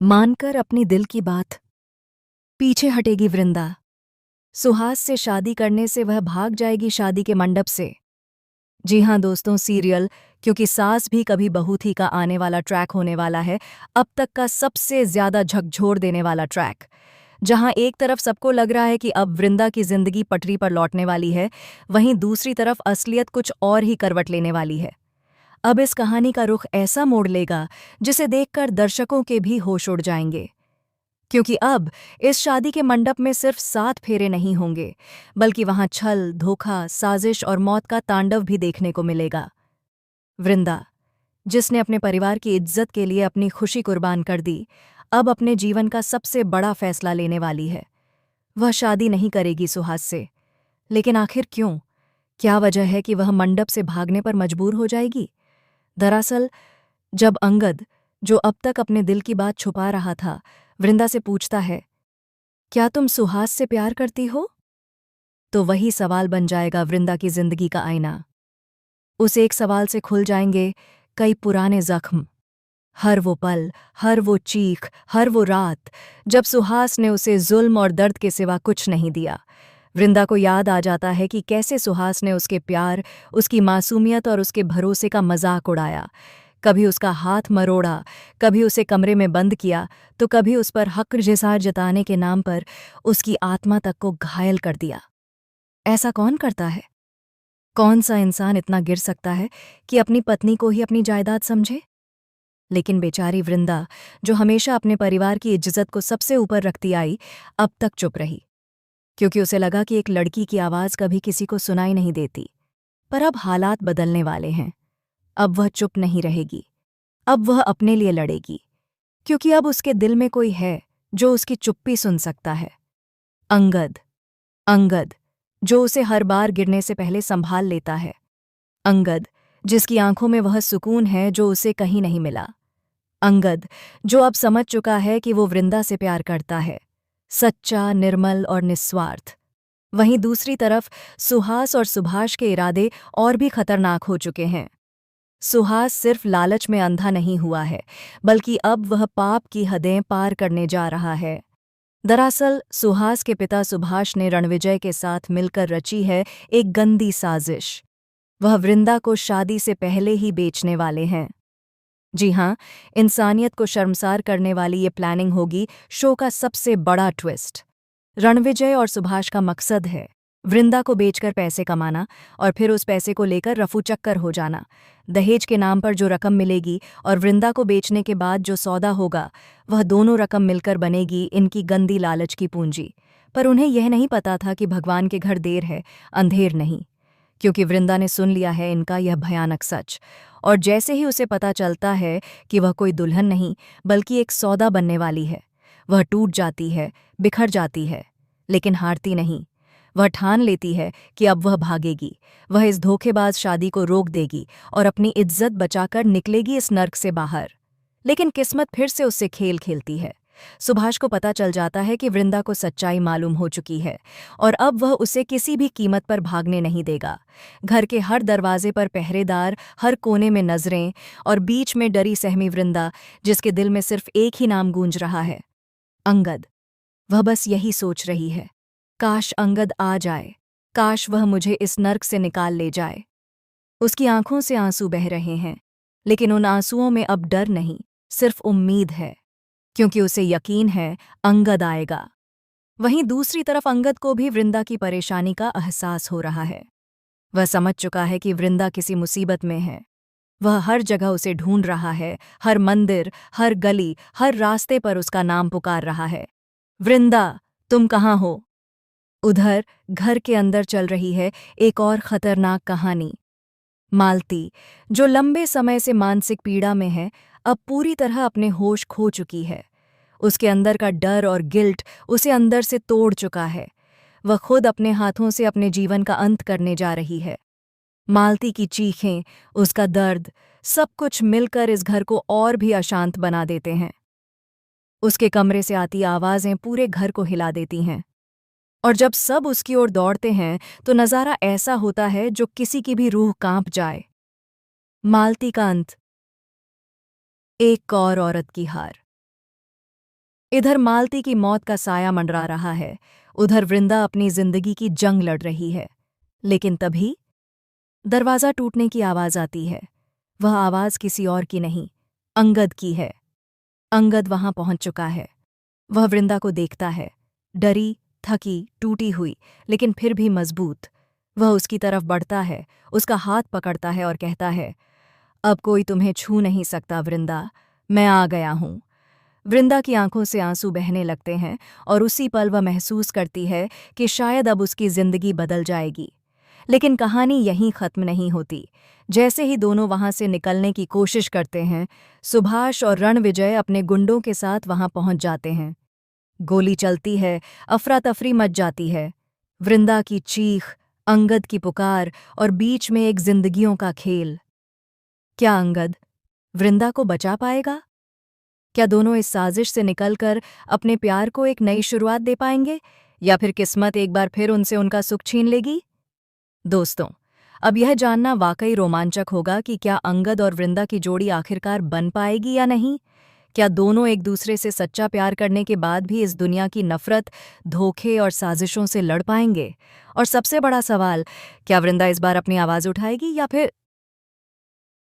मानकर अपनी दिल की बात पीछे हटेगी वृंदा। सुहास से शादी करने से वह भाग जाएगी शादी के मंडप से। जी हाँ दोस्तों, सीरियल क्योंकि सास भी कभी बहू थी का आने वाला ट्रैक होने वाला है अब तक का सबसे ज्यादा झकझोर देने वाला ट्रैक। जहां एक तरफ सबको लग रहा है कि अब वृंदा की जिंदगी पटरी पर लौटने वाली है, वहीं दूसरी तरफ असलियत कुछ और ही करवट लेने वाली है। अब इस कहानी का रुख ऐसा मोड़ लेगा जिसे देखकर दर्शकों के भी होश उड़ जाएंगे, क्योंकि अब इस शादी के मंडप में सिर्फ 7 फेरे नहीं होंगे, बल्कि वहां छल, धोखा, साजिश और मौत का तांडव भी देखने को मिलेगा। वृंदा, जिसने अपने परिवार की इज्जत के लिए अपनी खुशी कुर्बान कर दी, अब अपने जीवन का सबसे बड़ा फैसला लेने वाली है। वह शादी नहीं करेगी सुहास से, लेकिन आखिर क्यों? क्या वजह है कि वह मंडप से भागने पर मजबूर हो जाएगी? दरअसल, जब अंगद, जो अब तक अपने दिल की बात छुपा रहा था, वृंदा से पूछता है, क्या तुम सुहास से प्यार करती हो? तो वही सवाल बन जाएगा वृंदा की जिंदगी का आईना। उस एक सवाल से खुल जाएंगे कई पुराने जख्म। हर वो पल, हर वो चीख, हर वो रात जब सुहास ने उसे जुल्म और दर्द के सिवा कुछ नहीं दिया। वृंदा को याद आ जाता है कि कैसे सुहास ने उसके प्यार, उसकी मासूमियत और उसके भरोसे का मजाक उड़ाया। कभी उसका हाथ मरोड़ा, कभी उसे कमरे में बंद किया, तो कभी उस पर हक जिसार जताने के नाम पर उसकी आत्मा तक को घायल कर दिया। ऐसा कौन करता है? कौन सा इंसान इतना गिर सकता है कि अपनी पत्नी को ही अपनी जायदाद समझे? लेकिन बेचारी वृंदा, जो हमेशा अपने परिवार की इज्जत को सबसे ऊपर रखती आई, अब तक चुप रही, क्योंकि उसे लगा कि एक लड़की की आवाज़ कभी किसी को सुनाई नहीं देती। पर अब हालात बदलने वाले हैं। अब वह चुप नहीं रहेगी। अब वह अपने लिए लड़ेगी, क्योंकि अब उसके दिल में कोई है जो उसकी चुप्पी सुन सकता है। अंगद। अंगद, जो उसे हर बार गिरने से पहले संभाल लेता है। अंगद, जिसकी आंखों में वह सुकून है जो उसे कहीं नहीं मिला। अंगद, जो अब समझ चुका है कि वो वृंदा से प्यार करता है, सच्चा, निर्मल और निस्वार्थ। वहीं दूसरी तरफ सुहास और सुभाष के इरादे और भी खतरनाक हो चुके हैं। सुहास सिर्फ लालच में अंधा नहीं हुआ है, बल्कि अब वह पाप की हदें पार करने जा रहा है। दरअसल सुहास के पिता सुभाष ने रणविजय के साथ मिलकर रची है एक गंदी साजिश। वह वृंदा को शादी से पहले ही बेचने वाले हैं। जी हाँ, इंसानियत को शर्मसार करने वाली ये प्लानिंग होगी शो का सबसे बड़ा ट्विस्ट। रणविजय और सुभाष का मकसद है वृंदा को बेचकर पैसे कमाना और फिर उस पैसे को लेकर रफूचक्कर हो जाना। दहेज के नाम पर जो रकम मिलेगी और वृंदा को बेचने के बाद जो सौदा होगा, वह दोनों रकम मिलकर बनेगी इनकी गंदी लालच की पूंजी। पर उन्हें यह नहीं पता था कि भगवान के घर देर है, अंधेर नहीं, क्योंकि वृंदा ने सुन लिया है इनका यह भयानक सच। और जैसे ही उसे पता चलता है कि वह कोई दुल्हन नहीं बल्कि एक सौदा बनने वाली है, वह टूट जाती है, बिखर जाती है, लेकिन हारती नहीं। वह ठान लेती है कि अब वह भागेगी, वह इस धोखेबाज शादी को रोक देगी और अपनी इज्जत बचाकर निकलेगी इस नर्क से बाहर। लेकिन किस्मत फिर से उससे खेल खेलती है। सुभाष को पता चल जाता है कि वृंदा को सच्चाई मालूम हो चुकी है और अब वह उसे किसी भी कीमत पर भागने नहीं देगा। घर के हर दरवाजे पर पहरेदार, हर कोने में नजरें और बीच में डरी सहमी वृंदा, जिसके दिल में सिर्फ एक ही नाम गूंज रहा है, अंगद। वह बस यही सोच रही है, काश अंगद आ जाए, काश वह मुझे इस नर्क से निकाल ले जाए। उसकी आंखों से आंसू बह रहे हैं, लेकिन उन आंसुओं में अब डर नहीं, सिर्फ उम्मीद है, क्योंकि उसे यकीन है अंगद आएगा। वहीं दूसरी तरफ अंगद को भी वृंदा की परेशानी का एहसास हो रहा है। वह समझ चुका है कि वृंदा किसी मुसीबत में है। वह हर जगह उसे ढूंढ रहा है, हर मंदिर, हर गली, हर रास्ते पर उसका नाम पुकार रहा है, वृंदा, तुम कहाँ हो? उधर घर के अंदर चल रही है एक और खतरनाक कहानी। मालती, जो लंबे समय से मानसिक पीड़ा में है, अब पूरी तरह अपने होश खो चुकी है। उसके अंदर का डर और गिल्ट उसे अंदर से तोड़ चुका है। वह खुद अपने हाथों से अपने जीवन का अंत करने जा रही है। मालती की चीखें, उसका दर्द, सब कुछ मिलकर इस घर को और भी अशांत बना देते हैं। उसके कमरे से आती आवाजें पूरे घर को हिला देती हैं, और जब सब उसकी ओर दौड़ते हैं तो नज़ारा ऐसा होता है जो किसी की भी रूह कांप जाए। मालती का अंत, एक और औरत की हार। इधर मालती की मौत का साया मंडरा रहा है, उधर वृंदा अपनी जिंदगी की जंग लड़ रही है। लेकिन तभी दरवाज़ा टूटने की आवाज़ आती है। वह आवाज़ किसी और की नहीं, अंगद की है। अंगद वहां पहुंच चुका है। वह वृंदा को देखता है, डरी, थकी, टूटी हुई, लेकिन फिर भी मजबूत। वह उसकी तरफ बढ़ता है, उसका हाथ पकड़ता है और कहता है, अब कोई तुम्हें छू नहीं सकता वृंदा, मैं आ गया हूं। वृंदा की आंखों से आंसू बहने लगते हैं और उसी पल वह महसूस करती है कि शायद अब उसकी जिंदगी बदल जाएगी। लेकिन कहानी यहीं खत्म नहीं होती। जैसे ही दोनों वहां से निकलने की कोशिश करते हैं, सुभाष और रणविजय अपने गुंडों के साथ वहां पहुंच जाते हैं। गोली चलती है, अफरा तफरी मच जाती है। वृंदा की चीख, अंगद की पुकार और बीच में एक जिंदगियों का खेल। क्या अंगद वृंदा को बचा पाएगा? क्या दोनों इस साजिश से निकलकर अपने प्यार को एक नई शुरुआत दे पाएंगे, या फिर किस्मत एक बार फिर उनसे उनका सुख छीन लेगी? दोस्तों, अब यह जानना वाकई रोमांचक होगा कि क्या अंगद और वृंदा की जोड़ी आखिरकार बन पाएगी या नहीं। क्या दोनों एक दूसरे से सच्चा प्यार करने के बाद भी इस दुनिया की नफरत, धोखे और साजिशों से लड़ पाएंगे? और सबसे बड़ा सवाल, क्या वृंदा इस बार अपनी आवाज़ उठाएगी या फिर